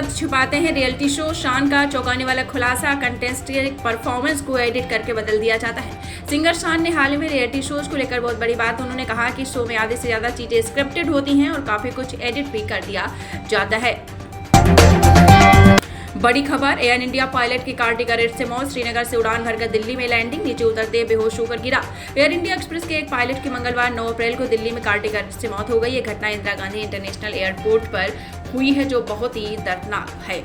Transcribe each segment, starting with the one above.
सच छुपाते हैं reality show. शान का चौंकाने वाला खुलासा, कंटेस्टेंट की परफॉर्मेंस को एडिट करके बदल दिया जाता है। सिंगर शान ने हाल ही में रियलिटी शोज को लेकर बहुत बड़ी बात उन्होंने कहा कि शो में आधे से ज्यादा चीजें स्क्रिप्टेड होती हैं और काफी कुछ एडिट भी कर दिया जाता है। बड़ी खबर, एयर इंडिया पायलट की कार डिगरेट से मौत। श्रीनगर से उड़ान भरकर दिल्ली में लैंडिंग, नीचे उतरते बेहोश होकर गिरा। एयर इंडिया एक्सप्रेस के एक पायलट की मंगलवार 9 अप्रैल को दिल्ली में कार डिगरेट से मौत हो गई। ये घटना इंदिरा गांधी इंटरनेशनल एयरपोर्ट पर हुई है, जो बहुत ही दर्दनाक है।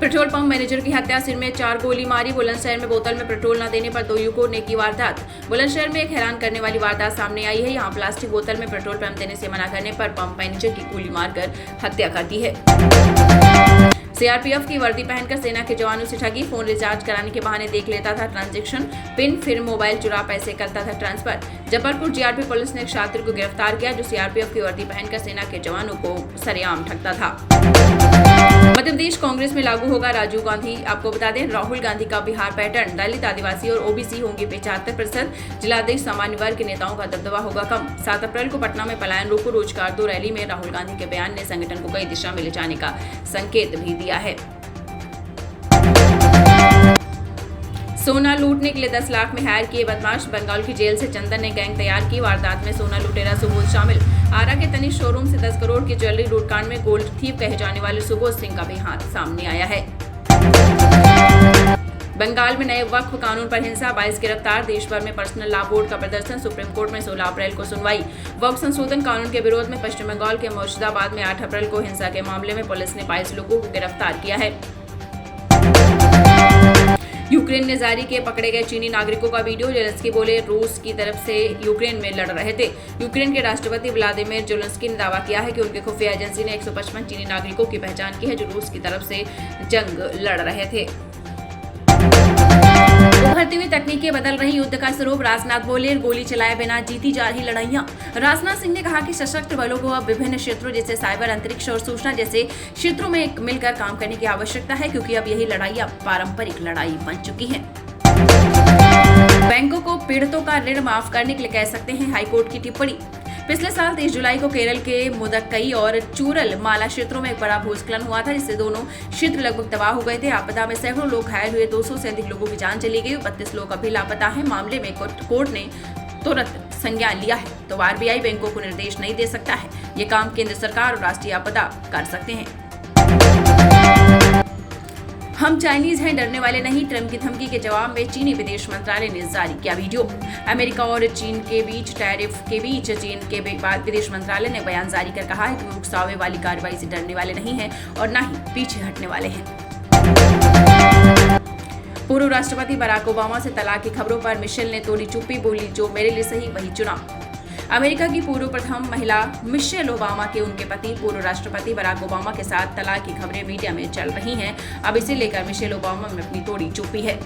पेट्रोल पंप मैनेजर की हत्या, सिर में 4 गोली मारी। बुलंदशहर में बोतल में पेट्रोल न देने पर 2 युवकों ने की वारदात। बुलंदशहर में एक हैरान करने वाली वारदात सामने आई है। यहाँ प्लास्टिक बोतल में पेट्रोल पंप देने से मना करने पर पंप मैनेजर की गोली मारकर हत्या कर दी है। सीआरपीएफ की वर्दी पहनकर सेना के जवानों से ठगी, फोन रिचार्ज कराने के बहाने देख लेता था ट्रांजैक्शन पिन, फिर मोबाइल चुरा पैसे करता था ट्रांसफर। जबलपुर जीआरपी पुलिस ने एक छात्र को गिरफ्तार किया जो सीआरपीएफ की वर्दी पहनकर सेना के जवानों को सरेआम ठगता था। मध्य प्रदेश कांग्रेस में लागू होगा राजीव गांधी। आपको बता दें, राहुल गांधी का बिहार पैटर्न, दलित, आदिवासी और ओबीसी होंगे 75%। जिलाधीश सामान्य वर्ग के नेताओं का दबदबा होगा कम। 7 अप्रैल को पटना में पलायन रोको रोजगार दो रैली में राहुल गांधी के बयान ने संगठन को कई दिशा में ले जाने का संकेत भी दिया है। सोना लूटने के लिए 10 लाख में हायर किए बदमाश। बंगाल की जेल से चंदन ने गैंग तैयार की। वारदात में सोना लुटेरा सुबोध शामिल। आरा के तनिष्क शोरूम से 10 करोड़ की ज्वेलरी लूटकांड में गोल्ड थीफ कहे जाने वाले सुबोध सिंह का भी हाथ सामने आया है। बंगाल में नए वक्फ कानून पर हिंसा, 22 गिरफ्तार। देश भर में पर्सनल लॉ बोर्ड का प्रदर्शन, सुप्रीम कोर्ट में 16 अप्रैल को सुनवाई। वक्फ संशोधन कानून के विरोध में पश्चिम बंगाल के मुर्शिदाबाद में 8 अप्रैल को हिंसा के मामले में पुलिस ने 22 लोगों को गिरफ्तार किया है। यूक्रेन ने जारी किए पकड़े गए चीनी नागरिकों का वीडियो। जेलेंस्की बोले रूस की तरफ से यूक्रेन में लड़ रहे थे। यूक्रेन के राष्ट्रपति व्लादिमीर जेलेंस्की ने दावा किया है कि उनके खुफिया एजेंसी ने 155 चीनी नागरिकों की पहचान की है जो रूस की तरफ से जंग लड़ रहे थे। उभरती हुई तकनीकें बदल रही युद्ध का स्वरूप, राजनाथ बोले गोली चलाए बिना जीती जा रही लड़ाइयां। राजनाथ सिंह ने कहा कि सशस्त्र बलों को अब विभिन्न क्षेत्रों जैसे साइबर, अंतरिक्ष और सूचना जैसे क्षेत्रों में मिलकर काम करने की आवश्यकता है, क्योंकि अब यही लड़ाइयां पारंपरिक लड़ाई बन चुकी हैं। बैंकों को पीड़ितों का ऋण माफ करने के लिए कह सकते हैं हाईकोर्ट की टिप्पणी। पिछले साल 23 जुलाई को केरल के मुदक्कई और चूरल माला क्षेत्रों में एक बड़ा भूस्खलन हुआ था, जिससे दोनों क्षेत्र लगभग तबाह हो गए थे। आपदा में सैकड़ों लोग घायल हुए, 200 से अधिक लोगों की जान चली गई, 32 लोग अभी लापता हैं। मामले में कोर्ट ने तुरंत संज्ञान लिया है, तो आरबीआई बैंकों को निर्देश नहीं दे सकता है। ये काम केंद्र सरकार और राष्ट्रीय आपदा कर सकते हैं। हम चाइनीज हैं, डरने वाले नहीं, ट्रंप की धमकी के जवाब में चीनी विदेश मंत्रालय ने जारी किया वीडियो। अमेरिका और चीन के बीच टैरिफ के बीच चीन के बाद विदेश मंत्रालय ने बयान जारी कर कहा है कि वो उकसावे वाली कार्रवाई से डरने वाले नहीं हैं और न ही पीछे हटने वाले हैं। पूर्व राष्ट्रपति बराक ओबामा से तलाक की खबरों पर मिशेल ने तोड़ी चुप्पी, बोली जो मेरे लिए सही वही चुना। अमेरिका की पूर्व प्रथम महिला मिशेल ओबामा के उनके पति पूर्व राष्ट्रपति बराक ओबामा के साथ तलाक की खबरें मीडिया में चल रही हैं। अब इसे लेकर मिशेल ओबामा में अपनी तोड़ी चुप्पी है।